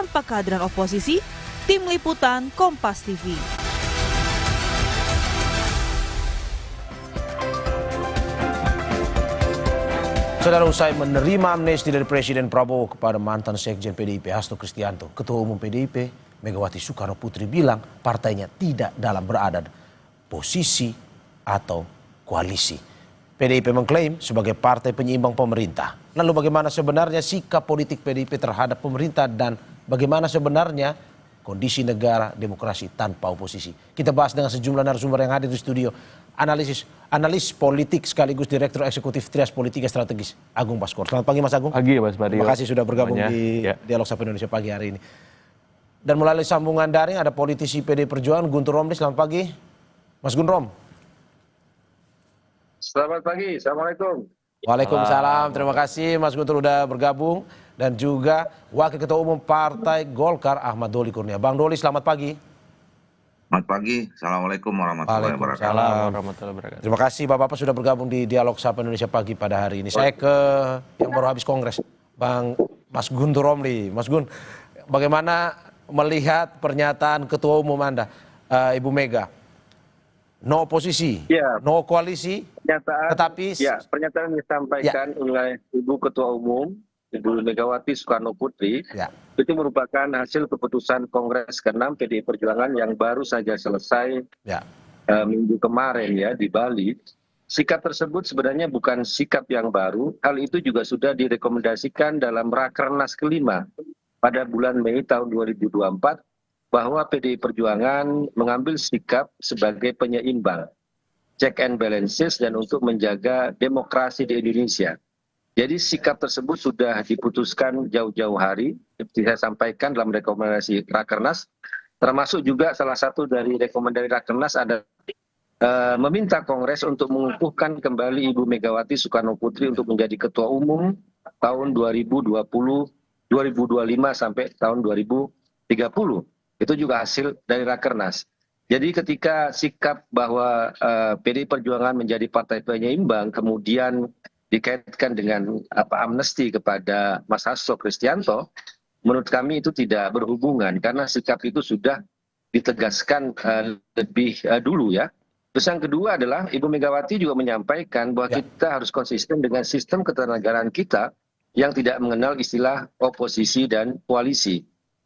tanpa kehadiran oposisi. Tim Liputan Kompas TV. Saudara, usai menerima amnesti dari Presiden Prabowo kepada mantan Sekjen PDIP Hasto Kristianto, Ketua Umum PDIP Megawati Soekarno Putri bilang partainya tidak dalam berada posisi atau koalisi. PDIP mengklaim sebagai partai penyeimbang pemerintah. Lalu bagaimana sebenarnya sikap politik PDIP terhadap pemerintah dan bagaimana sebenarnya kondisi negara demokrasi tanpa oposisi? Kita bahas dengan sejumlah narasumber yang hadir di studio. Analis politik sekaligus Direktur Eksekutif Trias Politika Strategis Agung Baskor. Selamat pagi Mas Agung. Pagi Mas Mario. Terima kasih sudah bergabung di Dialog Sapa Indonesia pagi hari ini. Dan melalui sambungan daring ada politisi PD Perjuangan Guntur Romli. Selamat pagi Mas Gun Rom. Selamat pagi, Assalamualaikum. Waalaikumsalam, terima kasih Mas Guntur sudah bergabung. Dan juga Wakil Ketua Umum Partai Golkar Ahmad Doli Kurnia. Bang Doli, selamat pagi. Selamat pagi, Assalamualaikum warahmatullahi wabarakatuh. Terima kasih Bapak-Bapak sudah bergabung di Dialog Sapa Indonesia pagi pada hari ini. Saya ke yang baru habis kongres, Mas Guntur Romli. Mas Gun, bagaimana melihat pernyataan Ketua Umum Anda, Ibu Mega? No oposisi, no koalisi, tetapi pernyataan yang disampaikan oleh Ibu Ketua Umum, Ibu Megawati Soekarno Putri, itu merupakan hasil keputusan Kongres ke-6 PDI Perjuangan yang baru saja selesai minggu kemarin di Bali. Sikap tersebut sebenarnya bukan sikap yang baru, hal itu juga sudah direkomendasikan dalam Rakernas ke-5 pada bulan Mei tahun 2024, bahwa PDI Perjuangan mengambil sikap sebagai penyeimbang, check and balances, dan untuk menjaga demokrasi di Indonesia. Jadi sikap tersebut sudah diputuskan jauh-jauh hari, seperti saya sampaikan dalam rekomendasi Rakernas, termasuk juga salah satu dari rekomendasi Rakernas ada meminta Kongres untuk mengukuhkan kembali Ibu Megawati Soekarno Putri untuk menjadi Ketua Umum tahun 2025 sampai tahun 2030. Itu juga hasil dari Rakernas. Jadi ketika sikap bahwa PDI Perjuangan menjadi partai penyeimbang kemudian dikaitkan dengan amnesti kepada Mas Hasto Kristianto, menurut kami itu tidak berhubungan karena sikap itu sudah ditegaskan lebih dulu ya. Terus yang kedua adalah Ibu Megawati juga menyampaikan bahwa kita harus konsisten dengan sistem ketatanegaraan kita yang tidak mengenal istilah oposisi dan koalisi.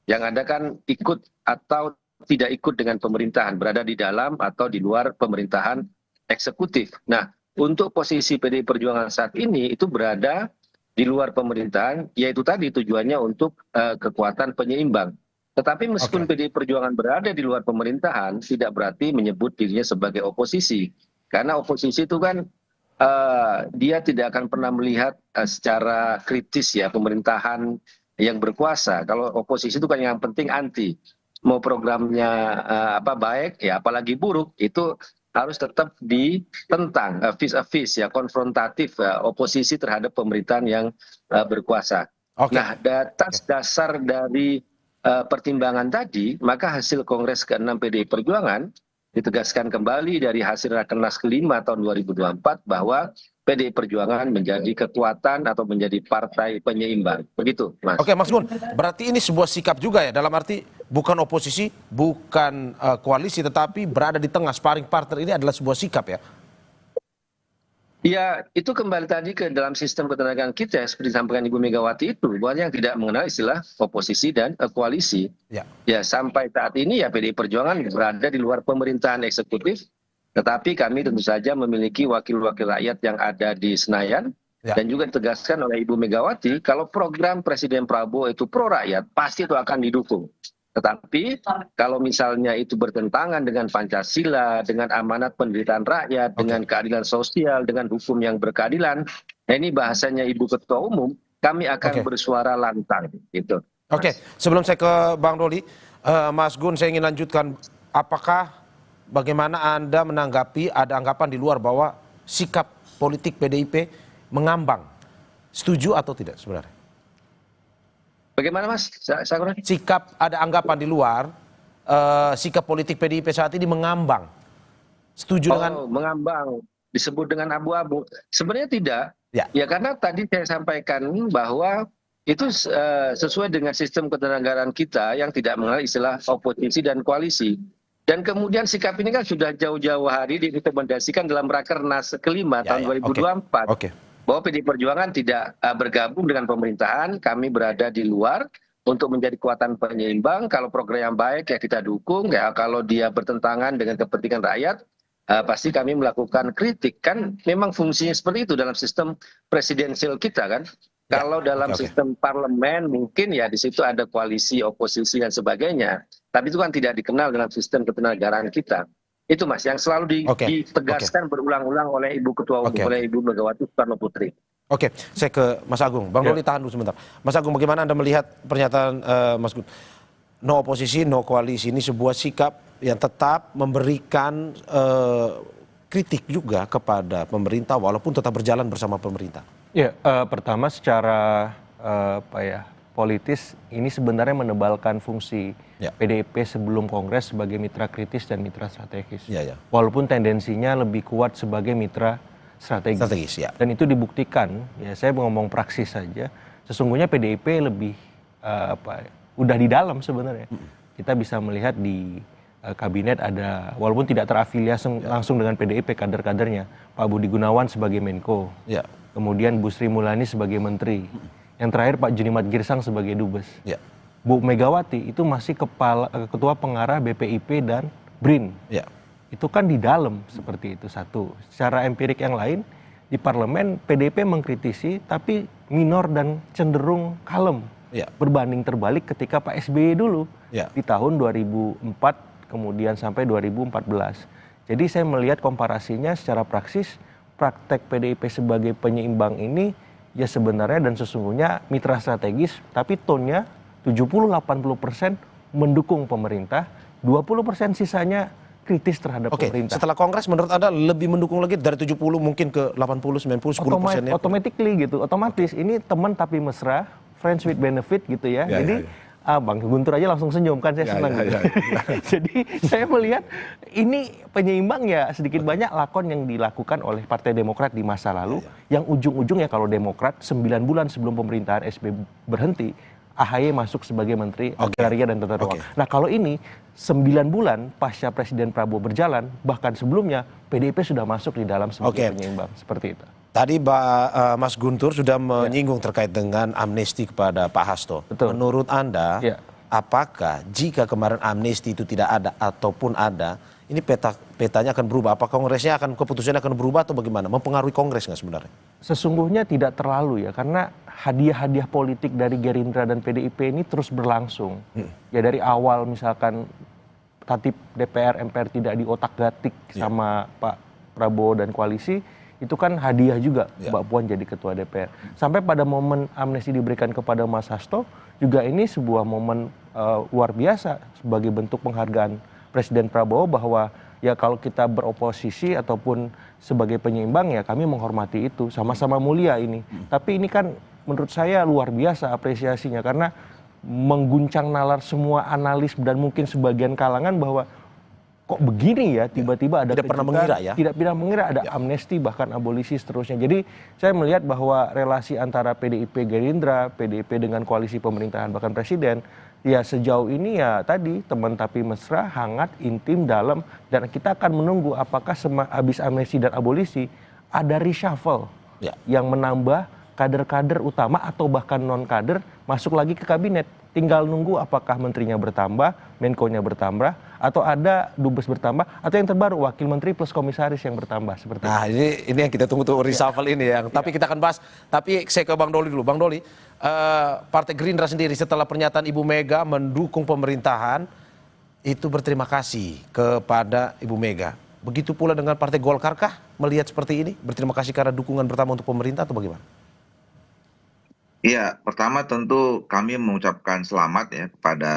Yang ada kan ikut atau tidak ikut dengan pemerintahan, berada di dalam atau di luar pemerintahan eksekutif. Nah, untuk posisi PDI Perjuangan saat ini itu berada di luar pemerintahan, yaitu tadi tujuannya untuk kekuatan penyeimbang. Tetapi meskipun PDI Perjuangan berada di luar pemerintahan, tidak berarti menyebut dirinya sebagai oposisi. Karena oposisi itu kan dia tidak akan pernah melihat secara kritis pemerintahan yang berkuasa. Kalau oposisi itu kan yang penting anti. Mau programnya baik apalagi buruk itu harus tetap ditentang, vis-a-vis konfrontatif oposisi terhadap pemerintahan yang berkuasa. Nah, atas dasar dari pertimbangan tadi, maka hasil Kongres ke-6 PDI Perjuangan ditegaskan kembali dari hasil Rakernas ke-5 tahun 2024 bahwa PDI Perjuangan menjadi kekuatan atau menjadi partai penyeimbang. Begitu, Mas. Oke, Mas Gun, berarti ini sebuah sikap juga ya, dalam arti bukan oposisi, bukan koalisi, tetapi berada di tengah, sparring partner ini adalah sebuah sikap ya? Ya, itu kembali tadi ke dalam sistem ketenagaan kita, seperti disampaikan Ibu Megawati itu, bahwa yang tidak mengenal istilah oposisi dan koalisi. Ya, sampai saat ini ya PDI Perjuangan berada di luar pemerintahan eksekutif, tetapi kami tentu saja memiliki wakil-wakil rakyat yang ada di Senayan, dan juga ditegaskan oleh Ibu Megawati, kalau program Presiden Prabowo itu pro rakyat, pasti itu akan didukung. Tetapi kalau misalnya itu bertentangan dengan Pancasila, dengan amanat penderitaan rakyat, dengan keadilan sosial, dengan hukum yang berkeadilan, nah ini bahasanya Ibu Ketua Umum, kami akan bersuara lantang. Gitu. Sebelum saya ke Bang Doli, Mas Gun, saya ingin lanjutkan, bagaimana Anda menanggapi ada anggapan di luar bahwa sikap politik PDIP mengambang? Setuju atau tidak sebenarnya? Bagaimana Mas? Sikap, ada anggapan di luar, sikap politik PDIP saat ini mengambang. Setuju dengan? Mengambang, disebut dengan abu-abu. Sebenarnya tidak. Ya karena tadi saya sampaikan bahwa itu sesuai dengan sistem ketatanegaraan kita yang tidak mengenal istilah oposisi dan koalisi. Dan kemudian sikap ini kan sudah jauh-jauh hari direkomendasikan dalam Rakernas kelima tahun 2024. Bahwa PDI Perjuangan tidak bergabung dengan pemerintahan, kami berada di luar untuk menjadi kekuatan penyeimbang. Kalau program yang baik ya kita dukung, ya kalau dia bertentangan dengan kepentingan rakyat, pasti kami melakukan kritik. Kan memang fungsinya seperti itu dalam sistem presidensial kita kan. Kalau dalam sistem parlemen mungkin ya di situ ada koalisi, oposisi dan sebagainya. Tapi itu kan tidak dikenal dalam sistem ketatanegaraan kita. Itu Mas yang selalu ditegaskan berulang-ulang oleh Ibu Ketua Umum, oleh Ibu Megawati Soekarno Putri. Oke, saya ke Mas Agung. Bang Doli tahan dulu sebentar. Mas Agung, bagaimana Anda melihat pernyataan Mas Gun? No oposisi, no koalisi ini sebuah sikap yang tetap memberikan kritik juga kepada pemerintah walaupun tetap berjalan bersama pemerintah. Ya, pertama secara politis ini sebenarnya menebalkan fungsi PDIP sebelum Kongres sebagai mitra kritis dan mitra strategis. Walaupun tendensinya lebih kuat sebagai mitra strategis. Dan itu dibuktikan, ya saya ngomong praksis saja, sesungguhnya PDIP lebih udah di dalam sebenarnya. Kita bisa melihat di kabinet ada, walaupun tidak terafiliasi langsung dengan PDIP kader-kadernya, Pak Budi Gunawan sebagai Menko. Kemudian Bu Sri Mulyani sebagai menteri. Yang terakhir Pak Junimat Girsang sebagai dubes. Bu Megawati itu masih ketua pengarah BPIP dan BRIN. Itu kan di dalam seperti itu satu. Secara empirik yang lain di parlemen PDIP mengkritisi tapi minor dan cenderung kalem. Berbanding terbalik ketika Pak SBY dulu di tahun 2004 kemudian sampai 2014. Jadi saya melihat komparasinya secara praksis praktek PDIP sebagai penyeimbang ini ya sebenarnya dan sesungguhnya mitra strategis, tapi tone-nya 70-80% mendukung pemerintah, 20% sisanya kritis terhadap pemerintah. Setelah Kongres menurut Anda lebih mendukung lagi dari 70 mungkin ke 80, 90, 10%? Automatically gitu, otomatis. Ini teman tapi mesra, friends with benefit gitu ya. Jadi Bang Guntur aja langsung senyum kan, saya senang. Jadi saya melihat ini penyeimbang ya sedikit banyak lakon yang dilakukan oleh Partai Demokrat di masa lalu, yang ujung-ujungnya kalau Demokrat 9 bulan sebelum pemerintahan SBY berhenti, AHY masuk sebagai Menteri Agraria dan Tata Ruang. Nah kalau ini 9 bulan pasca Presiden Prabowo berjalan, bahkan sebelumnya PDIP sudah masuk di dalam sebagai penyeimbang, seperti itu. Tadi Mas Guntur sudah menyinggung terkait dengan amnesti kepada Pak Hasto. Menurut Anda, apakah jika kemarin amnesti itu tidak ada ataupun ada, ini petanya akan berubah? Apakah Kongresnya keputusannya akan berubah atau bagaimana? Mempengaruhi Kongres nggak sebenarnya? Sesungguhnya tidak terlalu ya, karena hadiah-hadiah politik dari Gerindra dan PDIP ini terus berlangsung. Ya dari awal misalkan tatip DPR, MPR tidak diotak-gatik sama Pak Prabowo dan koalisi, itu kan hadiah juga Mbak Puan jadi ketua DPR. Sampai pada momen amnesti diberikan kepada Mas Hasto, juga ini sebuah momen luar biasa sebagai bentuk penghargaan Presiden Prabowo bahwa ya kalau kita beroposisi ataupun sebagai penyeimbang ya kami menghormati itu, sama-sama mulia ini. Tapi ini kan menurut saya luar biasa apresiasinya karena mengguncang nalar semua analis dan mungkin sebagian kalangan bahwa kok begini ya tiba-tiba ada tidak pernah mengira ya, tidak pernah mengira ada amnesti bahkan abolisi seterusnya. Jadi saya melihat bahwa relasi antara PDIP Gerindra, PDIP dengan koalisi pemerintahan bahkan presiden ya sejauh ini ya tadi teman tapi mesra, hangat, intim, dalam, dan kita akan menunggu apakah habis amnesti dan abolisi ada reshuffle yang menambah kader-kader utama atau bahkan non kader masuk lagi ke kabinet. Tinggal nunggu apakah menterinya bertambah, Menko-nya bertambah, atau ada dubes bertambah, atau yang terbaru wakil menteri plus komisaris yang bertambah seperti itu. Nah ini yang kita tunggu tuh reshuffle ini yang. Tapi kita akan bahas. Tapi saya ke Bang Doli dulu. Bang Doli, Partai Gerindra sendiri setelah pernyataan Ibu Mega mendukung pemerintahan itu berterima kasih kepada Ibu Mega. Begitu pula dengan Partai Golkar kah melihat seperti ini? Berterima kasih karena dukungan pertama untuk pemerintah atau bagaimana? Iya, pertama tentu kami mengucapkan selamat ya kepada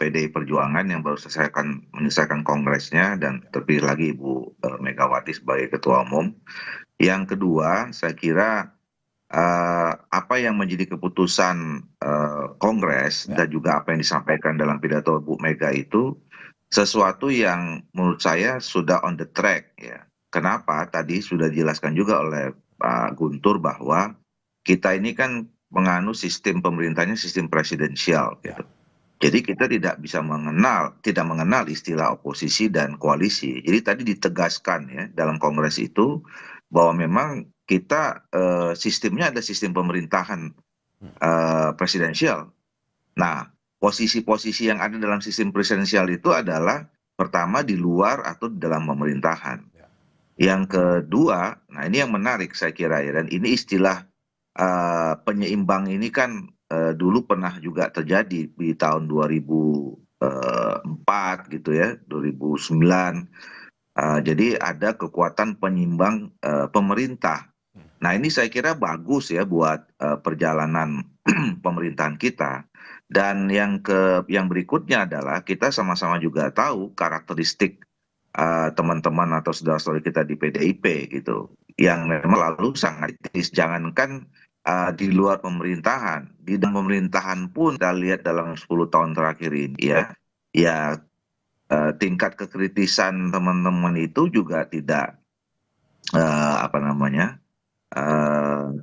PDI Perjuangan yang baru menyelesaikan kongresnya dan terpilih lagi Ibu Megawati sebagai Ketua Umum. Yang kedua, saya kira apa yang menjadi keputusan Kongres dan juga apa yang disampaikan dalam pidato Bu Mega itu sesuatu yang menurut saya sudah on the track ya. Kenapa? Tadi sudah dijelaskan juga oleh Pak Guntur bahwa kita ini kan menganut sistem pemerintahnya sistem presidensial gitu. Jadi kita tidak mengenal istilah oposisi dan koalisi. Jadi tadi ditegaskan ya dalam kongres itu bahwa memang kita sistemnya ada sistem pemerintahan presidensial. Nah, posisi-posisi yang ada dalam sistem presidensial itu adalah pertama di luar atau di dalam pemerintahan. Yang kedua, nah ini yang menarik saya kira ya, dan ini istilah penyeimbang ini kan dulu pernah juga terjadi di tahun 2004 gitu ya, 2009. Jadi ada kekuatan penyeimbang pemerintah. Nah ini saya kira bagus ya buat perjalanan pemerintahan kita. Dan yang berikutnya adalah kita sama-sama juga tahu karakteristik teman-teman atau saudara-saudara kita di PDIP gitu, yang memang lalu sangat kritis. Jangankan di luar pemerintahan, di dalam pemerintahan pun kita lihat dalam 10 tahun terakhir ini ya tingkat kekritisan teman-teman itu juga tidak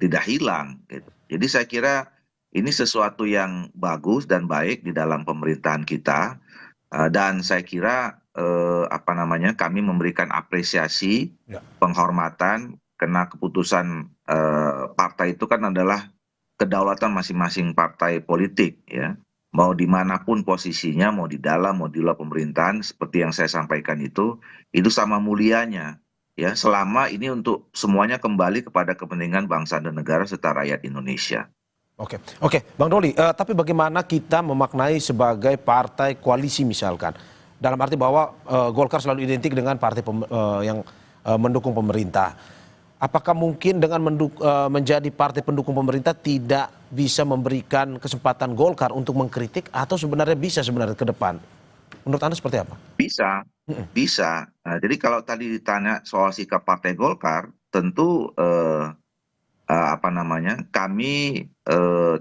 tidak hilang gitu. Jadi saya kira ini sesuatu yang bagus dan baik di dalam pemerintahan kita, dan saya kira kami memberikan apresiasi, penghormatan, karena keputusan partai itu kan adalah kedaulatan masing-masing partai politik ya. Mau dimanapun posisinya, mau di dalam, mau di luar pemerintahan, seperti yang saya sampaikan itu sama mulianya ya, selama ini untuk semuanya kembali kepada kepentingan bangsa dan negara serta rakyat Indonesia. Oke, Bang Doli, tapi bagaimana kita memaknai sebagai partai koalisi misalkan? Dalam arti bahwa Golkar selalu identik dengan partai yang mendukung pemerintah. Apakah mungkin dengan menjadi partai pendukung pemerintah tidak bisa memberikan kesempatan Golkar untuk mengkritik, atau sebenarnya bisa ke depan? Menurut Anda seperti apa? Bisa. Nah, jadi kalau tadi ditanya soal sikap Partai Golkar, tentu kami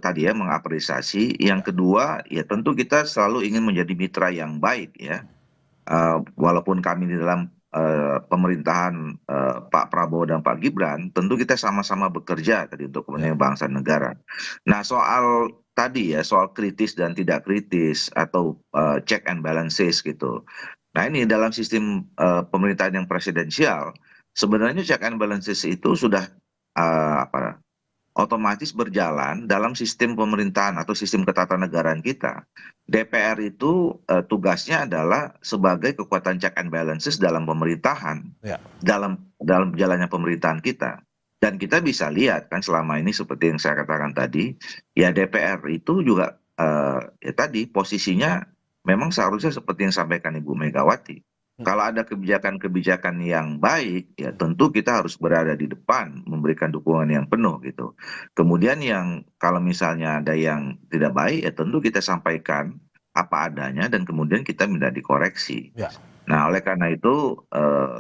tadi ya mengapresiasi. Yang kedua ya tentu kita selalu ingin menjadi mitra yang baik ya. Walaupun kami di dalam pemerintahan Pak Prabowo dan Pak Gibran, tentu kita sama-sama bekerja tadi untuk kepentingan bangsa dan negara. Nah soal tadi ya, soal kritis dan tidak kritis atau check and balances gitu. Nah ini dalam sistem pemerintahan yang presidensial, sebenarnya check and balances itu sudah otomatis berjalan dalam sistem pemerintahan atau sistem ketatanegaraan kita. DPR itu tugasnya adalah sebagai kekuatan check and balances dalam pemerintahan, dalam jalannya pemerintahan kita. Dan kita bisa lihat kan selama ini seperti yang saya katakan tadi, ya DPR itu juga ya tadi posisinya memang seharusnya seperti yang sampaikan Ibu Megawati. Kalau ada kebijakan-kebijakan yang baik, ya tentu kita harus berada di depan, memberikan dukungan yang penuh gitu. Kemudian yang kalau misalnya ada yang tidak baik, ya tentu kita sampaikan apa adanya dan kemudian kita minta dikoreksi. Nah oleh karena itu,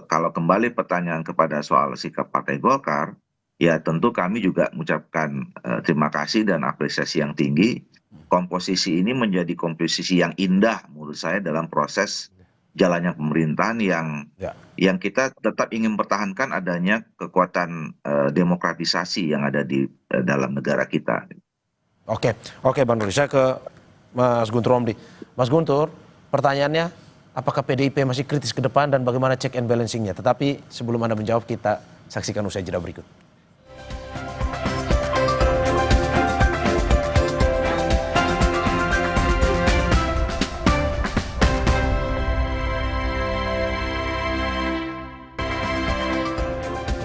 kalau kembali pertanyaan kepada soal sikap Partai Golkar, ya tentu kami juga mengucapkan terima kasih dan apresiasi yang tinggi. Komposisi ini menjadi komposisi yang indah menurut saya dalam proses jalannya pemerintahan yang kita tetap ingin pertahankan adanya kekuatan demokratisasi yang ada di dalam negara kita. Oke, Bang Doli, saya ke Mas Guntur Romli. Mas Guntur, pertanyaannya, apakah PDIP masih kritis ke depan dan bagaimana check and balancingnya? Tetapi sebelum Anda menjawab, kita saksikan usai jeda berikut.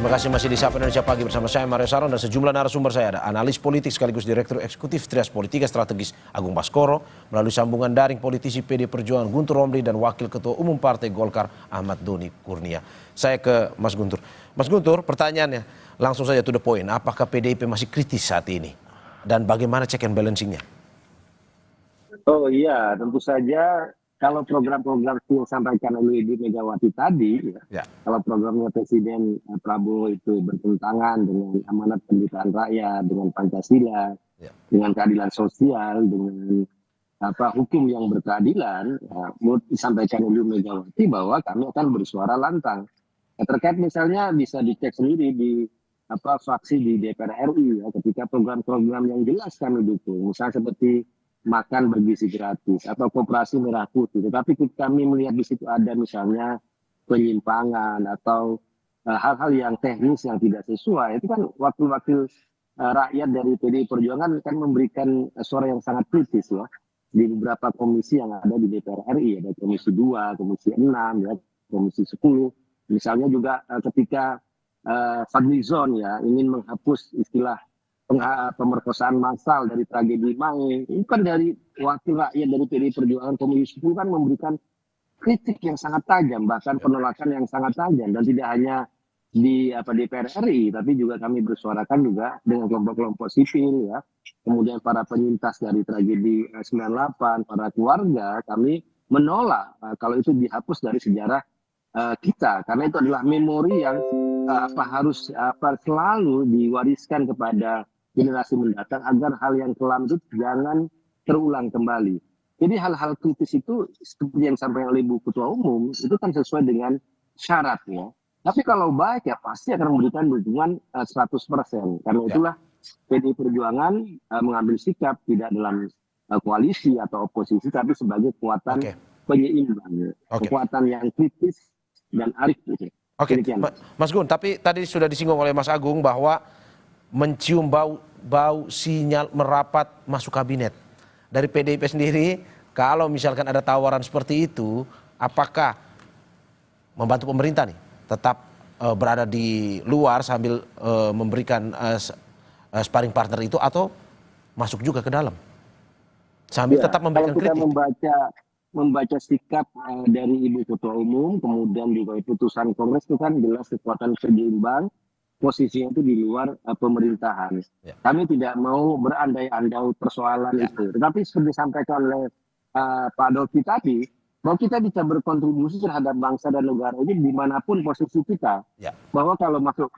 Terima kasih masih di Sapa Indonesia Pagi bersama saya Mario Saron dan sejumlah narasumber saya. Ada analis politik sekaligus Direktur Eksekutif Trias Politika Strategis Agung Baskoro, melalui sambungan daring politisi PD Perjuangan Guntur Romli dan Wakil Ketua Umum Partai Golkar Ahmad Doni Kurnia. Saya ke Mas Guntur. Mas Guntur, pertanyaannya langsung saja to the point. Apakah PDIP masih kritis saat ini? Dan bagaimana check and balancingnya? Oh iya, tentu saja. Kalau program-program yang disampaikan oleh Ibu Megawati tadi, kalau programnya Presiden Prabowo itu bertentangan dengan amanat pendirian rakyat, dengan Pancasila, dengan keadilan sosial, dengan hukum yang berkeadilan, menurut disampaikan oleh Ibu Megawati bahwa kami akan bersuara lantang. Terkait misalnya bisa dicek sendiri di fraksi di DPR RI ya, ketika program-program yang jelas kami dukung, misalnya seperti makan bergizi gratis atau koperasi merah putih. Tetapi kami melihat di situ ada misalnya penyimpangan atau hal-hal yang teknis yang tidak sesuai. Itu kan wakil-wakil rakyat dari PDI Perjuangan kan memberikan suara yang sangat kritis ya di beberapa komisi yang ada di DPR RI, ada komisi 2, komisi 6, ya, komisi 10. Misalnya juga ketika Fadlizon ya ingin menghapus istilah pemerkosaan massal dari tragedi Maui, itu kan dari wakil rakyat dari PDI Perjuangan Komisi 10 kan memberikan kritik yang sangat tajam, bahkan penolakan yang sangat tajam, dan tidak hanya di DPR RI, tapi juga kami bersuarakan juga dengan kelompok-kelompok sipil ya, kemudian para penyintas dari tragedi 98, para keluarga, kami menolak kalau itu dihapus dari sejarah kita, karena itu adalah memori yang harus selalu diwariskan kepada generasi mendatang agar hal yang kelam itu jangan terulang kembali. Jadi hal-hal kritis itu seperti yang disampaikan oleh Ibu Ketua Umum itu kan sesuai dengan syaratnya. Tapi kalau baik ya pasti akan memberikan dukungan 100%. Karena itulah PDI Perjuangan mengambil sikap tidak dalam koalisi atau oposisi tapi sebagai kekuatan penyeimbang, kekuatan yang kritis dan arif. Oke, Mas Gun, tapi tadi sudah disinggung oleh Mas Agung bahwa mencium bau sinyal merapat masuk kabinet. Dari PDIP sendiri, kalau misalkan ada tawaran seperti itu, apakah membantu pemerintah nih tetap berada di luar sambil memberikan sparring partner itu, atau masuk juga ke dalam sambil tetap memberikan kritik? Kalau kita membaca sikap dari Ibu Ketua Umum, kemudian juga putusan Kongres itu kan jelas kekuatan penyeimbang, posisinya itu di luar pemerintahan. Kami tidak mau berandai-andai persoalan itu. Tetapi seperti disampaikan oleh Pak Dolfi tadi, bahwa kita bisa berkontribusi terhadap bangsa dan negara ini dimanapun posisi kita. Bahwa kalau masuk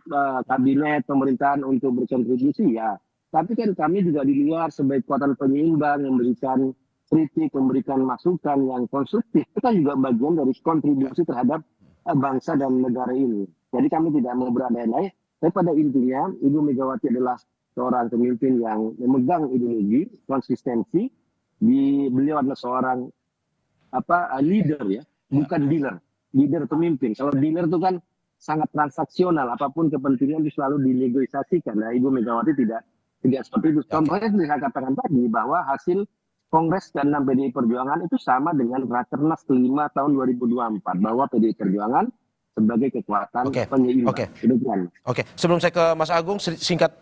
kabinet pemerintahan untuk berkontribusi ya, tapi kan kami juga di luar sebagai kekuatan penyeimbang, memberikan kritik, memberikan masukan yang konstruktif. Itu kan juga bagian dari kontribusi terhadap bangsa dan negara ini. Jadi kami tidak mau berandai-andai. Tapi pada intinya, Ibu Megawati adalah seorang pemimpin yang memegang ideologi, konsistensi. Beliau adalah seorang leader ya, bukan dealer. Leader pemimpin. Kalau dealer itu kan sangat transaksional, apapun kepentingan itu selalu dinegosiasikan. Nah, Ibu Megawati tidak seperti itu. Contohnya seperti saya katakan tadi bahwa hasil Kongres ke-6 PDI Perjuangan itu sama dengan Rakernas ke-5 tahun 2024, bahwa PDI Perjuangan sebagai kekuatan penyeimbang. Oke, sebelum saya ke Mas Agung, singkat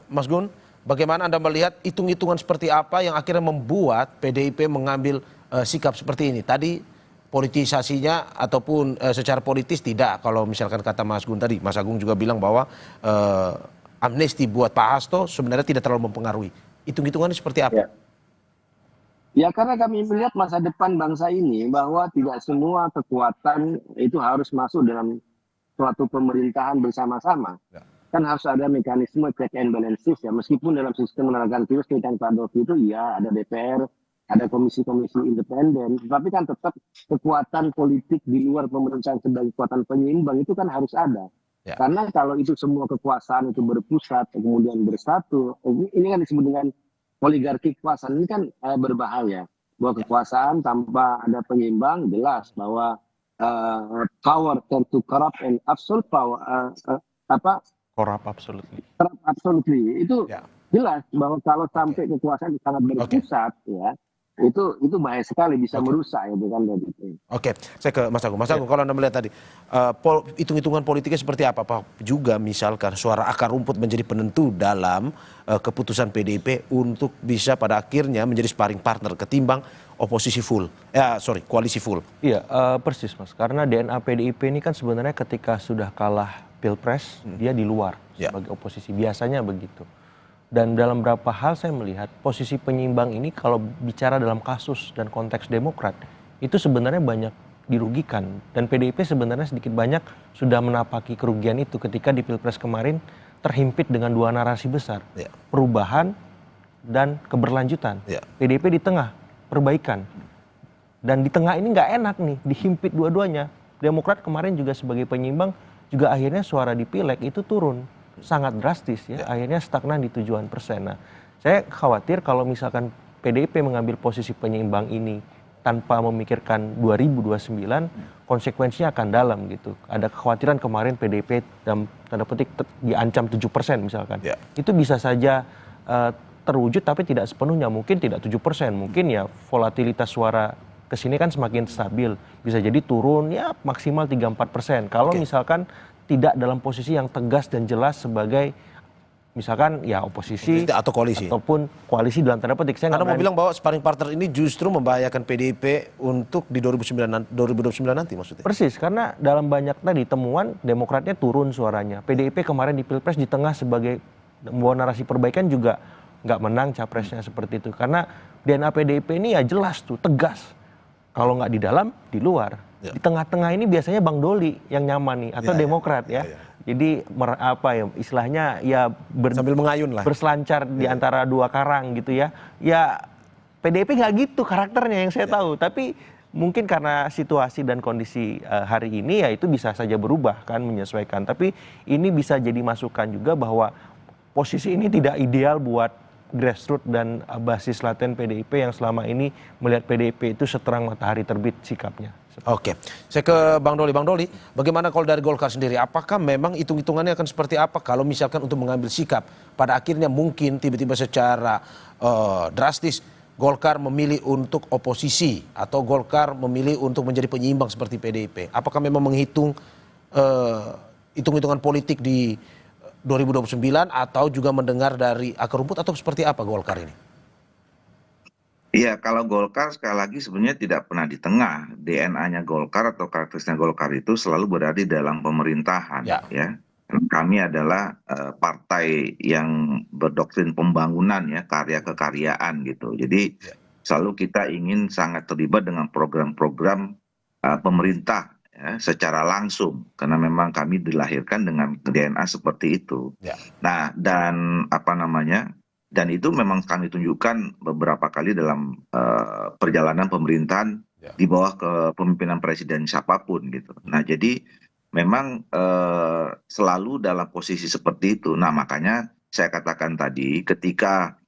Mas Gun, bagaimana Anda melihat hitung-hitungan seperti apa yang akhirnya membuat PDIP mengambil sikap seperti ini? Tadi politisasinya ataupun secara politis tidak, kalau misalkan kata Mas Gun tadi, Mas Agung juga bilang bahwa amnesti buat Pak Hasto sebenarnya tidak terlalu mempengaruhi. Hitung-hitungannya seperti apa? Ya karena kami melihat masa depan bangsa ini bahwa tidak semua kekuatan itu harus masuk dalam suatu pemerintahan bersama-sama. Kan harus ada mekanisme check and balances ya, meskipun dalam sistem menenaga virus yang Pak Dolfi itu ya ada DPR, ada komisi-komisi independen, tapi kan tetap kekuatan politik di luar pemerintahan sebagai kekuatan penyeimbang itu kan harus ada. Karena kalau itu semua kekuasaan itu berpusat kemudian bersatu, ini kan disebut dengan oligarki kekuasaan, ini kan berbahaya. Bahwa kekuasaan tanpa ada penyeimbang jelas bahwa power tend to corrupt and absolute power corrupt absolutely. Corrupt absolutely. Itu jelas bahwa kalau sampai kekuasaan sangat berpusat ya, itu bahaya sekali, bisa merusak ya, bukan begitu. Oke, saya ke Mas Agung. Mas Agung, kalau Anda melihat tadi hitung-hitungan politiknya seperti apa? Pak, juga misalkan suara akar rumput menjadi penentu dalam keputusan PDIP untuk bisa pada akhirnya menjadi sparring partner ketimbang oposisi full, koalisi full. Iya, persis Mas. Karena DNA PDIP ini kan sebenarnya ketika sudah kalah pilpres dia di luar sebagai oposisi, biasanya begitu. Dan dalam beberapa hal saya melihat posisi penyeimbang ini kalau bicara dalam kasus dan konteks Demokrat itu sebenarnya banyak dirugikan. Dan PDIP sebenarnya sedikit banyak sudah menapaki kerugian itu ketika di Pilpres kemarin terhimpit dengan dua narasi besar. Perubahan dan keberlanjutan. PDIP di tengah, perbaikan. Dan di tengah ini nggak enak nih, dihimpit dua-duanya. Demokrat kemarin juga sebagai penyeimbang juga akhirnya suara di Pileg itu turun. sangat drastis ya, akhirnya stagnan di 7-an persen. Nah, saya khawatir kalau misalkan PDIP mengambil posisi penyeimbang ini tanpa memikirkan 2029, konsekuensinya akan dalam gitu. Ada kekhawatiran kemarin PDIP dalam tanda petik diancam 7% misalkan. Itu bisa saja terwujud tapi tidak sepenuhnya, mungkin tidak 7%, mungkin ya volatilitas suara kesini kan semakin stabil, bisa jadi turun ya maksimal 3-4%. Kalau misalkan tidak dalam posisi yang tegas dan jelas sebagai misalkan ya oposisi atau koalisi ataupun koalisi dalam tanda petik. Saya mau bilang bahwa sparring partner ini justru membahayakan PDIP untuk di 2029 nanti maksudnya. Persis, karena dalam banyak tadi temuan Demokratnya turun suaranya. PDIP kemarin di Pilpres di tengah sebagai membawa narasi perbaikan juga nggak menang capresnya seperti itu. Karena DNA PDIP ini ya jelas tuh, tegas. Kalau nggak di dalam, di luar. Di tengah-tengah ini biasanya Bang Doli yang nyaman nih, atau Demokrat ya. Jadi apa ya istilahnya ya sambil mengayun lah, berselancar di antara dua karang gitu ya. Ya PDIP nggak gitu karakternya yang saya tahu. Tapi mungkin karena situasi dan kondisi hari ini ya itu bisa saja berubah kan, menyesuaikan. Tapi ini bisa jadi masukan juga bahwa posisi ini tidak ideal buat grassroots dan basis laten PDIP yang selama ini melihat PDIP itu seterang matahari terbit sikapnya. Oke, saya ke Bang Doli. Bang Doli, bagaimana kalau dari Golkar sendiri? Apakah memang hitung-hitungannya akan seperti apa kalau misalkan untuk mengambil sikap? Pada akhirnya mungkin tiba-tiba secara drastis Golkar memilih untuk oposisi atau Golkar memilih untuk menjadi penyeimbang seperti PDIP. Apakah memang menghitung hitung-hitungan politik di 2029 atau juga mendengar dari akar rumput atau seperti apa Golkar ini? Iya, kalau Golkar sekali lagi sebenarnya tidak pernah di tengah. DNA-nya Golkar atau karakteristik Golkar itu selalu berada di dalam pemerintahan. Ya. Kami adalah partai yang berdoktrin pembangunan ya, karya kekaryaan gitu. Jadi selalu kita ingin sangat terlibat dengan program-program pemerintah ya, secara langsung karena memang kami dilahirkan dengan DNA seperti itu. Nah, dan dan itu memang kami tunjukkan beberapa kali dalam perjalanan pemerintahan di bawah kepemimpinan presiden siapapun gitu. Nah, jadi memang selalu dalam posisi seperti itu. Nah, makanya saya katakan tadi ketika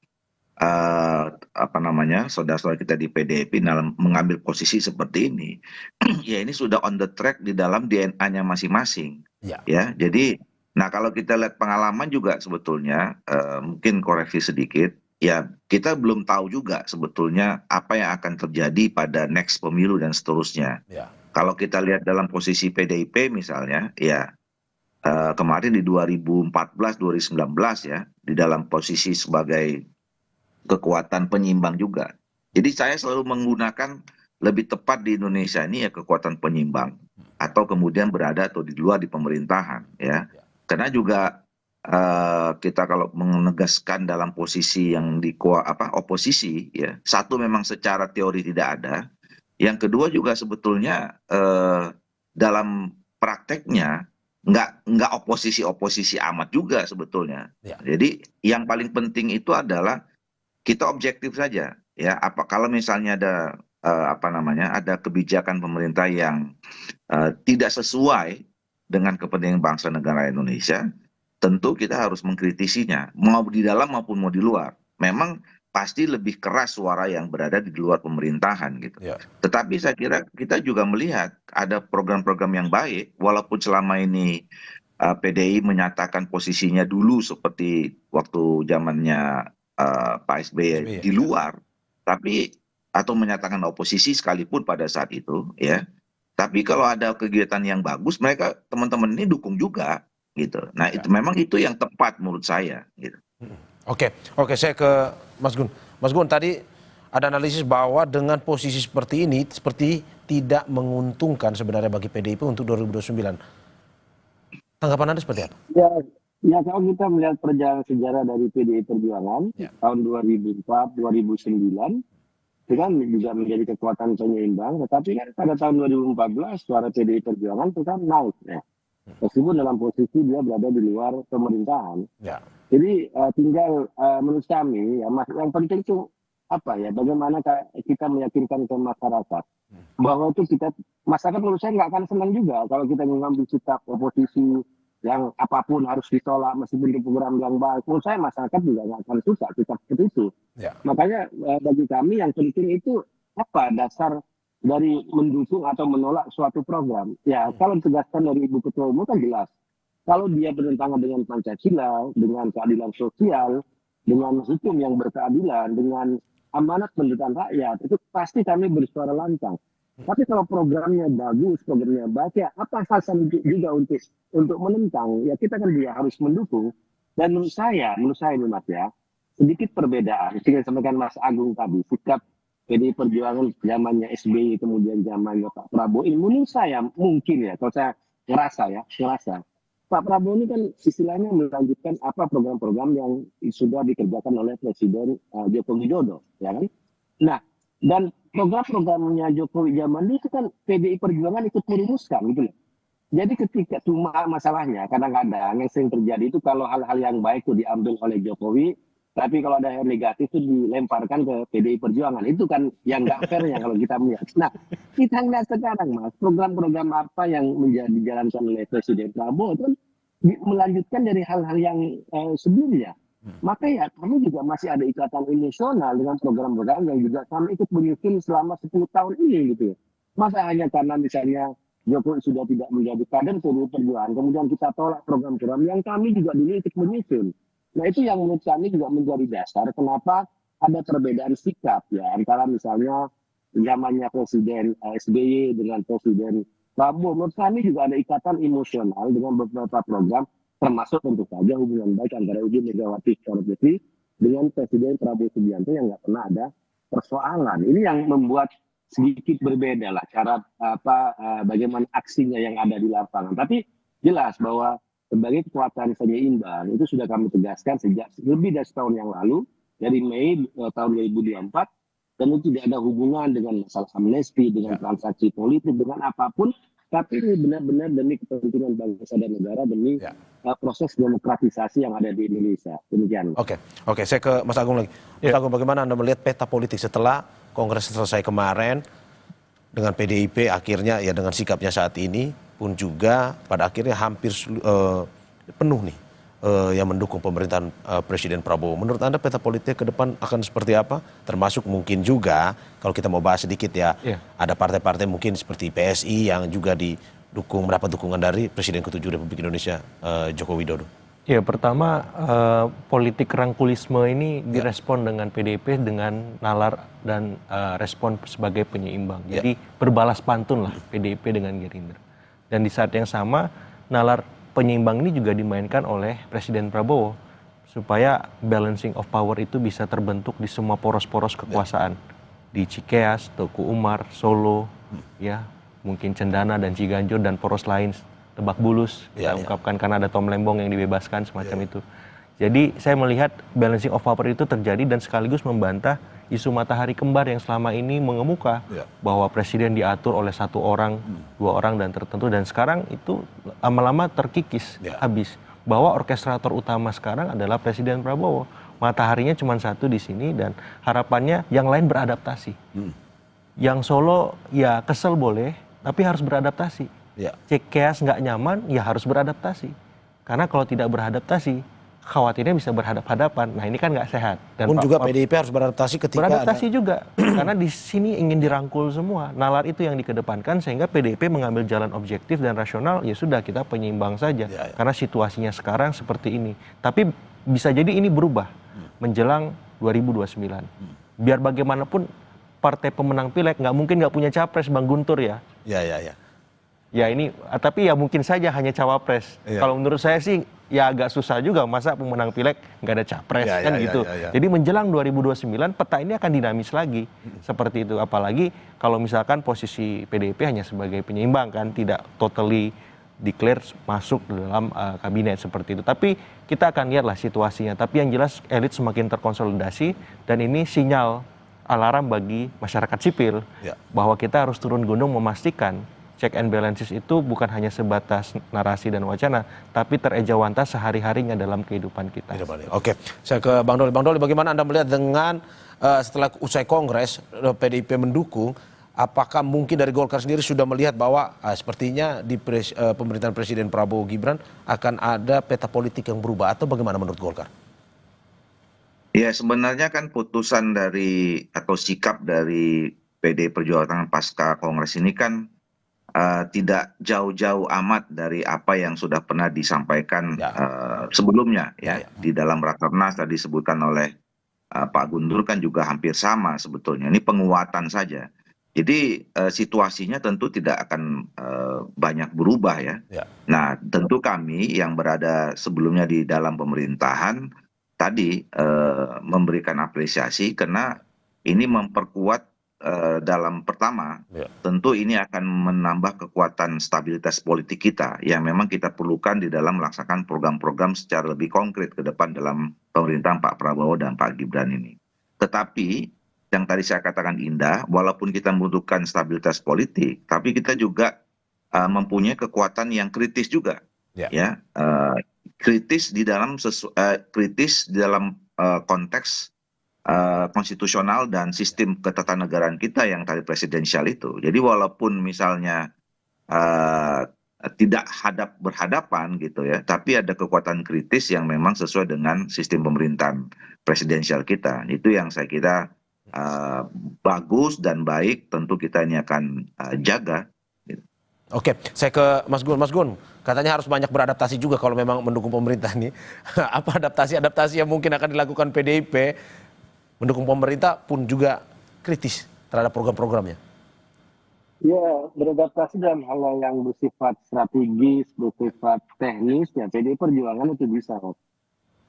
saudara-saudara kita di PDIP dalam mengambil posisi seperti ini, ya ini sudah on the track di dalam DNA-nya masing-masing. Ya, jadi nah kalau kita lihat pengalaman juga sebetulnya mungkin koreksi sedikit, ya kita belum tahu juga sebetulnya apa yang akan terjadi pada next pemilu dan seterusnya. Kalau kita lihat dalam posisi PDIP misalnya, ya kemarin di 2014-2019 ya, di dalam posisi sebagai kekuatan penyimbang juga. Jadi saya selalu menggunakan lebih tepat di Indonesia ini ya kekuatan penyimbang atau kemudian berada atau di luar di pemerintahan ya. Karena juga kita kalau menegaskan dalam posisi yang di oposisi ya, satu memang secara teori tidak ada, yang kedua juga sebetulnya dalam prakteknya nggak oposisi amat juga sebetulnya. Jadi yang paling penting itu adalah kita objektif saja ya. Kalau misalnya ada ada kebijakan pemerintah yang tidak sesuai dengan kepentingan bangsa negara Indonesia, tentu kita harus mengkritisinya, mau di dalam maupun mau di luar. Memang pasti lebih keras suara yang berada di luar pemerintahan gitu. Tetapi saya kira kita juga melihat ada program-program yang baik, walaupun selama ini PDI menyatakan posisinya dulu seperti waktu zamannya Pak SBY di luar, tapi atau menyatakan oposisi sekalipun pada saat itu ya. Tapi kalau ada kegiatan yang bagus, mereka teman-teman ini dukung juga, gitu. Nah, itu memang itu yang tepat menurut saya, gitu. Oke, saya ke Mas Gun. Mas Gun, tadi ada analisis bahwa dengan posisi seperti ini, seperti tidak menguntungkan sebenarnya bagi PDIP untuk 2029. Tanggapan Anda seperti apa? Ya kalau kita melihat perjalanan sejarah dari PDI Perjuangan tahun 2004, 2009. Itu kan juga menjadi kekuatan penyeimbang, tetapi kan pada tahun 2014 suara PDI Perjuangan itu kan naik ya. Meskipun dalam posisi dia berada di luar pemerintahan. Jadi tinggal menurut kami ya, yang penting itu bagaimana kita meyakinkan ke masyarakat bahwa itu masyarakat menurut saya nggak akan senang juga kalau kita mengambil sikap oposisi yang apapun harus ditolak meskipun itu program yang baik. Menurut saya masyarakat juga nggak akan suka sikap seperti itu. Makanya bagi kami yang penting itu apa dasar dari mendukung atau menolak suatu program. Ya kalau ditegaskan dari Ibu Ketua Umum kan jelas. Kalau dia bertentangan dengan Pancasila, dengan keadilan sosial, dengan hukum yang berkeadilan, dengan amanat pendirian rakyat, itu pasti kami bersuara lantang. Tapi kalau programnya bagus, programnya baik, ya apa alasan juga untuk menentang? Ya kita kan juga harus mendukung. Dan menurut saya ini Mas ya, sedikit perbedaan. Seperti disampaikan Mas Agung tadi, sikap PDI Perjuangan zamannya SBY kemudian zamannya Pak Prabowo. Ini menurut saya mungkin ya, kalau saya ngerasa Pak Prabowo ini kan istilahnya melanjutkan apa program-program yang sudah dikerjakan oleh Presiden Joko Widodo, ya kan? Nah, dan program-programnya Jokowi zaman itu kan PDI Perjuangan ikut merumuskan gitu loh. Jadi ketika cuma masalahnya kadang-kadang yang sering terjadi itu kalau hal-hal yang baik itu diambil oleh Jokowi, tapi kalau ada yang negatif itu dilemparkan ke PDI Perjuangan. Itu kan yang nggak fairnya kalau kita melihat. Nah, kita lihat sekarang Mas, program-program apa yang dijalankan oleh Presiden Prabowo itu kan melanjutkan dari hal-hal yang sebelumnya. Maka ya kami juga masih ada ikatan emosional dengan program-program yang juga kami ikut menyusun selama 10 tahun ini gitu ya. Masa hanya karena misalnya Jokowi sudah tidak menjadi kader PDI Perjuangan, kemudian kita tolak program-program yang kami juga dulu ikut menyusun. Nah itu yang menurut kami juga menjadi dasar kenapa ada perbedaan sikap ya antara misalnya zamannya Presiden SBY dengan Presiden Prabowo. Menurut kami juga ada ikatan emosional dengan beberapa program, termasuk tentu saja hubungan baik antara Ibu Megawati Soekarno Putri dengan Presiden Prabowo Subianto yang nggak pernah ada persoalan. Ini yang membuat sedikit berbeda lah cara bagaimana aksinya yang ada di lapangan. Tapi jelas bahwa sebagai kekuatan penyeimbang itu sudah kami tegaskan sejak lebih dari setahun yang lalu, dari Mei tahun 2024, dan itu tidak ada hubungan dengan masalah amnesti, dengan transaksi politik, dengan apapun. Tapi ini benar-benar demi kepentingan bangsa dan negara, demi proses demokratisasi yang ada di Indonesia. Demikian. Oke, saya ke Mas Agung lagi. Mas Agung, bagaimana Anda melihat peta politik setelah Kongres selesai kemarin dengan PDIP akhirnya ya dengan sikapnya saat ini pun juga pada akhirnya hampir penuh nih yang mendukung pemerintahan Presiden Prabowo. Menurut Anda peta politik ke depan akan seperti apa? Termasuk mungkin juga kalau kita mau bahas sedikit ya, ada partai-partai mungkin seperti PSI yang juga didukung, mendapat dukungan dari Presiden ke-7 Republik Indonesia Joko Widodo. Ya pertama politik rangkulisme ini direspon dengan PDIP dengan nalar dan respon sebagai penyeimbang. Jadi berbalas pantun lah PDIP dengan Gerindra. Dan di saat yang sama nalar penyeimbang ini juga dimainkan oleh Presiden Prabowo supaya balancing of power itu bisa terbentuk di semua poros-poros kekuasaan. Di Cikeas, Teguh Umar, Solo, ya mungkin Cendana dan Ciganjur dan poros lain. Lebak Bulus, kita ungkapkan karena ada Tom Lembong yang dibebaskan semacam itu. Jadi saya melihat balancing of power itu terjadi dan sekaligus membantah isu matahari kembar yang selama ini mengemuka bahwa presiden diatur oleh satu orang, dua orang dan tertentu, dan sekarang itu lama-lama terkikis habis bahwa orkestrator utama sekarang adalah Presiden Prabowo. Mataharinya cuma satu di sini dan harapannya yang lain beradaptasi. Yang Solo ya kesel boleh, tapi harus beradaptasi. Cikeas nggak nyaman, ya harus beradaptasi. Karena kalau tidak beradaptasi, khawatirnya bisa berhadap-hadapan. Nah ini kan nggak sehat. Dan juga PDIP harus beradaptasi ketika beradaptasi juga. Karena di sini ingin dirangkul semua. Nalar itu yang dikedepankan sehingga PDIP mengambil jalan objektif dan rasional. Ya sudah kita penyeimbang saja. Karena situasinya sekarang seperti ini. Tapi bisa jadi ini berubah menjelang 2029. Biar bagaimanapun partai pemenang pileg nggak mungkin nggak punya capres, Bang Guntur ya. Ya ini, tapi ya mungkin saja hanya cawapres. Kalau menurut saya sih ya agak susah juga, masa pemenang pileg nggak ada capres kan gitu. Jadi menjelang 2029 peta ini akan dinamis lagi seperti itu. Apalagi kalau misalkan posisi PDIP hanya sebagai penyeimbang kan, tidak totally declare masuk dalam kabinet seperti itu. Tapi kita akan lihatlah situasinya. Tapi yang jelas elit semakin terkonsolidasi dan ini sinyal alarm bagi masyarakat sipil bahwa kita harus turun gunung memastikan check and balances itu bukan hanya sebatas narasi dan wacana, tapi terejawantas sehari-harinya dalam kehidupan kita. Oke, saya ke Bang Doli. Bang Doli, bagaimana Anda melihat dengan setelah usai Kongres PDIP mendukung, apakah mungkin dari Golkar sendiri sudah melihat bahwa sepertinya di pemerintahan Presiden Prabowo Gibran akan ada peta politik yang berubah, atau bagaimana menurut Golkar? Ya, sebenarnya kan putusan dari atau sikap dari PD Perjuangan pasca Kongres ini kan tidak jauh-jauh amat dari apa yang sudah pernah disampaikan sebelumnya ya. Di dalam Rakernas tadi disebutkan oleh Pak Guntur kan juga hampir sama sebetulnya. Ini penguatan saja. Jadi situasinya tentu tidak akan banyak berubah ya. Nah, tentu kami yang berada sebelumnya di dalam pemerintahan tadi memberikan apresiasi karena ini memperkuat dalam pertama, tentu ini akan menambah kekuatan stabilitas politik kita yang memang kita perlukan di dalam melaksanakan program-program secara lebih konkret ke depan dalam pemerintahan Pak Prabowo dan Pak Gibran ini. Tetapi yang tadi saya katakan indah, walaupun kita membutuhkan stabilitas politik, tapi kita juga mempunyai kekuatan yang kritis juga, ya, kritis di dalam konteks konstitusional dan sistem ketatanegaraan kita yang tadi presidensial itu. Jadi walaupun misalnya tidak berhadapan gitu ya, tapi ada kekuatan kritis yang memang sesuai dengan sistem pemerintahan presidensial kita. Itu yang saya kira bagus dan baik, tentu kita ini akan jaga. Oke, saya ke Mas Gun. Mas Gun, katanya harus banyak beradaptasi juga kalau memang mendukung pemerintah ini. Apa adaptasi yang mungkin akan dilakukan PDIP mendukung pemerintah pun juga kritis terhadap program-programnya? Ya, beradaptasi dalam hal yang bersifat strategis, bersifat teknis, ya PDI Perjuangan itu bisa.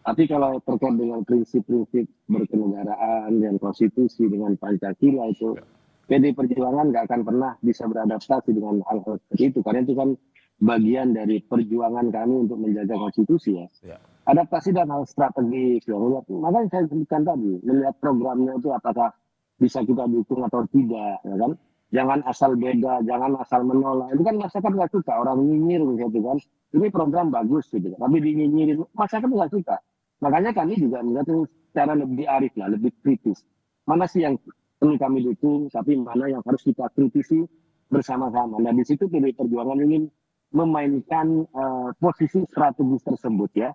Tapi kalau terkait dengan prinsip-prinsip berkenegaraan dan konstitusi dengan Pancasila itu, PDI Perjuangan nggak akan pernah bisa beradaptasi dengan hal-hal seperti itu. Karena itu kan bagian dari perjuangan kami untuk menjaga konstitusi ya. Adaptasi dan hal strategis. Ya. Makanya saya sebutkan tadi, melihat programnya itu apakah bisa kita dukung atau tidak. Ya kan? Jangan asal beda, jangan asal menolak. Itu kan masyarakat nggak suka, orang nyinyir gitu kan. Ini program bagus gitu, tapi dinyinyirin, masyarakat nggak suka. Makanya kami juga melihat secara lebih arif lah, lebih kritis. Mana sih yang perlu kami dukung, tapi mana yang harus kita kritisi bersama-sama. Nah di situ PDI Perjuangan ingin memainkan posisi strategis tersebut ya.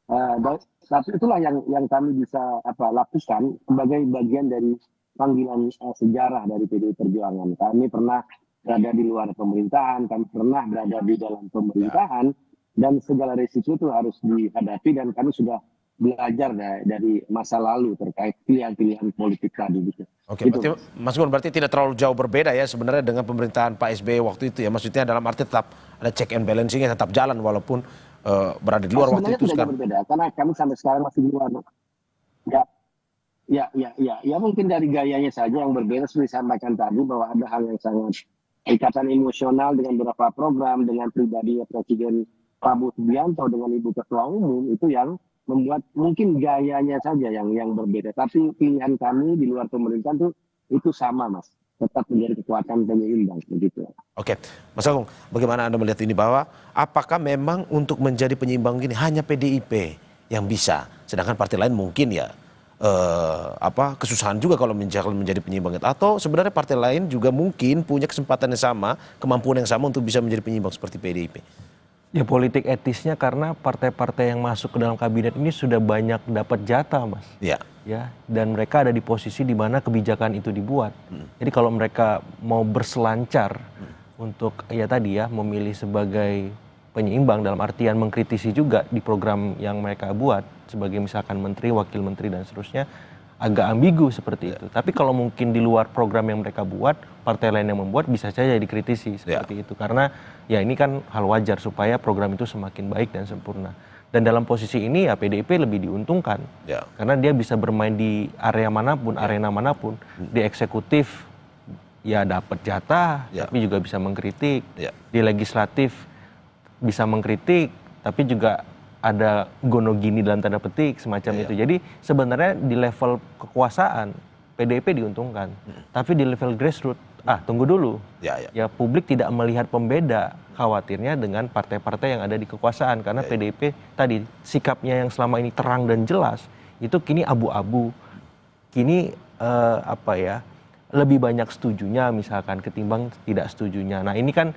Tapi itulah yang kami bisa lakukan sebagai bagian dari panggilan sejarah dari PDI Perjuangan. Kami pernah berada di luar pemerintahan, kami pernah berada di dalam pemerintahan, dan segala risiko itu harus dihadapi, dan kami sudah belajar dari masa lalu terkait pilihan-pilihan politik tadi. Oke, berarti Mas Gun, berarti tidak terlalu jauh berbeda ya sebenarnya dengan pemerintahan Pak SBY waktu itu ya. Maksudnya dalam arti tetap ada check and balancing-nya, tetap jalan walaupun berada di luar waktu itu. Sebenarnya berbeda, karena kami sampai sekarang masih di luar. Ya mungkin dari gayanya saja yang berbeda, seperti disampaikan tadi bahwa ada hal yang sangat ikatan emosional dengan beberapa program, dengan pribadinya Presiden Prabowo Subianto dengan Ibu Ketua Umum, itu yang membuat mungkin gayanya saja yang berbeda. Tapi pilihan kami di luar pemerintahan itu sama, Mas. Tetap menjadi kekuatan penyeimbang begitu. Oke, Mas Agung, bagaimana Anda melihat ini, bahwa apakah memang untuk menjadi penyeimbang ini hanya PDIP yang bisa, sedangkan partai lain mungkin ya kesusahan juga kalau menjadi penyeimbang itu, atau sebenarnya partai lain juga mungkin punya kesempatan yang sama, kemampuan yang sama untuk bisa menjadi penyeimbang seperti PDIP? Ya politik etisnya, karena partai-partai yang masuk ke dalam kabinet ini sudah banyak dapat jatah, Mas. Ya, dan mereka ada di posisi di mana kebijakan itu dibuat. Jadi kalau mereka mau berselancar untuk ya tadi ya memilih sebagai penyeimbang dalam artian mengkritisi juga di program yang mereka buat sebagai misalkan menteri, wakil menteri dan seterusnya, agak ambigu seperti itu. Tapi kalau mungkin di luar program yang mereka buat, partai lain yang membuat bisa saja dikritisi seperti itu. Karena ya ini kan hal wajar supaya program itu semakin baik dan sempurna. Dan dalam posisi ini ya PDIP lebih diuntungkan. Karena dia bisa bermain di area manapun, arena manapun. Di eksekutif ya dapat jatah, tapi juga bisa mengkritik. Di legislatif bisa mengkritik, tapi juga ada gonogini dalam tanda petik semacam itu. Jadi sebenarnya di level kekuasaan PDIP diuntungkan, tapi di level grassroots tunggu dulu. Ya publik tidak melihat pembeda, khawatirnya dengan partai-partai yang ada di kekuasaan, karena PDIP tadi sikapnya yang selama ini terang dan jelas itu kini abu-abu, kini lebih banyak setujunya misalkan ketimbang tidak setujunya. Nah ini kan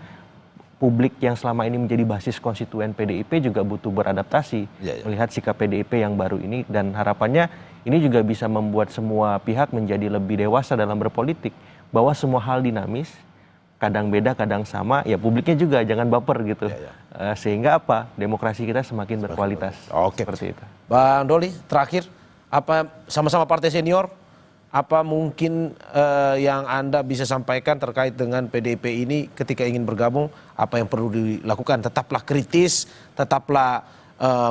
publik yang selama ini menjadi basis konstituen PDIP juga butuh beradaptasi melihat sikap PDIP yang baru ini, dan harapannya ini juga bisa membuat semua pihak menjadi lebih dewasa dalam berpolitik, bahwa semua hal dinamis, kadang beda kadang sama, ya publiknya juga jangan baper gitu. Sehingga apa, demokrasi kita semakin berkualitas. Oke. Seperti itu. Bang Doli, terakhir, apa sama-sama partai senior, apa mungkin yang Anda bisa sampaikan terkait dengan PDIP ini ketika ingin bergabung, apa yang perlu dilakukan? Tetaplah kritis, tetaplah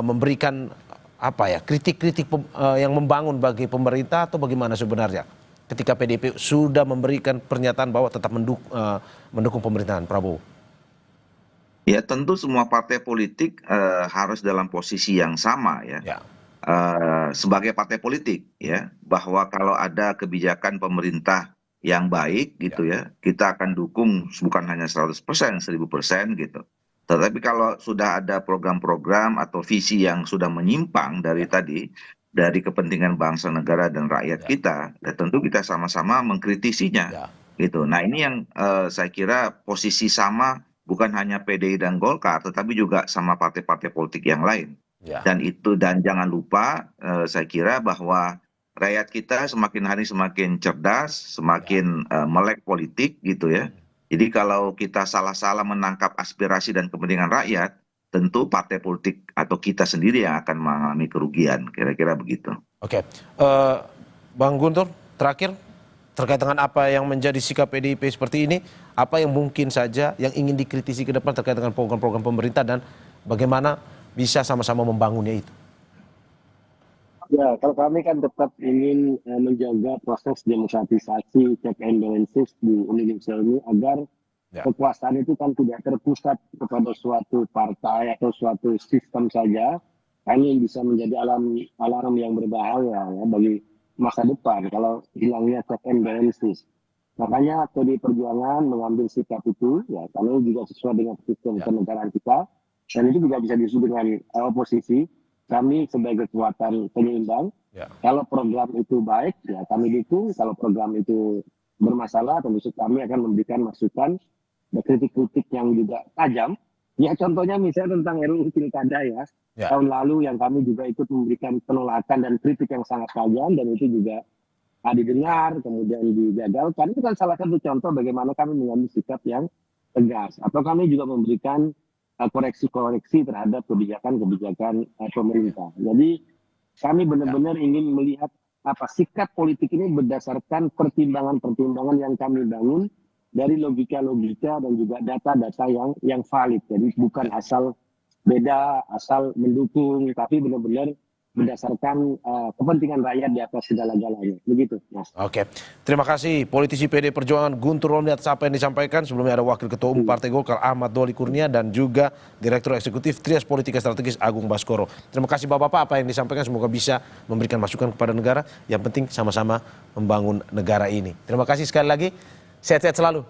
memberikan apa ya, kritik-kritik yang membangun bagi pemerintah, atau bagaimana sebenarnya ketika PDIP sudah memberikan pernyataan bahwa tetap mendukung pemerintahan Prabowo? Ya tentu semua partai politik harus dalam posisi yang sama ya. Sebagai partai politik ya, bahwa kalau ada kebijakan pemerintah yang baik gitu ya, kita akan dukung bukan hanya 100%, 1000% gitu. Tetapi kalau sudah ada program-program atau visi yang sudah menyimpang dari dari kepentingan bangsa, negara dan rakyat kita, ya tentu kita sama-sama mengkritisinya gitu. Nah ini yang saya kira posisi sama bukan hanya PDI dan Golkar, tetapi juga sama partai-partai politik yang lain. Dan jangan lupa saya kira bahwa rakyat kita semakin hari semakin cerdas, semakin melek politik gitu ya. Jadi kalau kita salah-salah menangkap aspirasi dan kepentingan rakyat, tentu partai politik atau kita sendiri yang akan mengalami kerugian, kira-kira begitu. Oke, Bang Guntur, terakhir terkait dengan apa yang menjadi sikap PDIP seperti ini, apa yang mungkin saja yang ingin dikritisi ke depan terkait dengan program-program pemerintah dan bagaimana bisa sama-sama membangunnya itu? Ya, kalau kami kan tetap ingin menjaga proses demokratisasi, check and balances di Indonesia ini agar kekuasaan itu kan tidak terpusat kepada suatu partai atau suatu sistem saja. Ini bisa menjadi alarm yang berbahaya ya, bagi masa depan kalau hilangnya check and balances. Makanya PDI Perjuangan mengambil sikap itu, ya, karena juga sesuai dengan sistem kenegaraan kita. Dan itu juga bisa disebut dengan oposisi. Kami sebagai kekuatan penyeimbang, kalau program itu baik, ya kami dukung. Kalau program itu bermasalah, tentu kami akan memberikan masukan dan kritik-kritik yang juga tajam. Ya contohnya misalnya tentang RUU Pilkada ya. Tahun lalu yang kami juga ikut memberikan penolakan dan kritik yang sangat tajam, dan itu juga didengar, kemudian digagalkan. Itu kan salah satu contoh bagaimana kami mengambil sikap yang tegas. Atau kami juga memberikan koreksi-koreksi terhadap kebijakan-kebijakan pemerintah. Jadi kami benar-benar ingin melihat sikap politik ini berdasarkan pertimbangan-pertimbangan yang kami bangun dari logika-logika dan juga data-data yang valid. Jadi bukan asal beda, asal mendukung, tapi benar-benar berdasarkan kepentingan rakyat di atas segala-galanya. Begitu, Mas. Oke, terima kasih politisi PD Perjuangan Guntur Romli atas apa yang disampaikan. Sebelumnya ada Wakil Ketua Umum Partai Golkar Ahmad Doli Kurnia dan juga Direktur Eksekutif Trias Politika Strategis Agung Baskoro. Terima kasih Bapak-Bapak apa yang disampaikan, semoga bisa memberikan masukan kepada negara. Yang penting sama-sama membangun negara ini. Terima kasih sekali lagi, sehat-sehat selalu.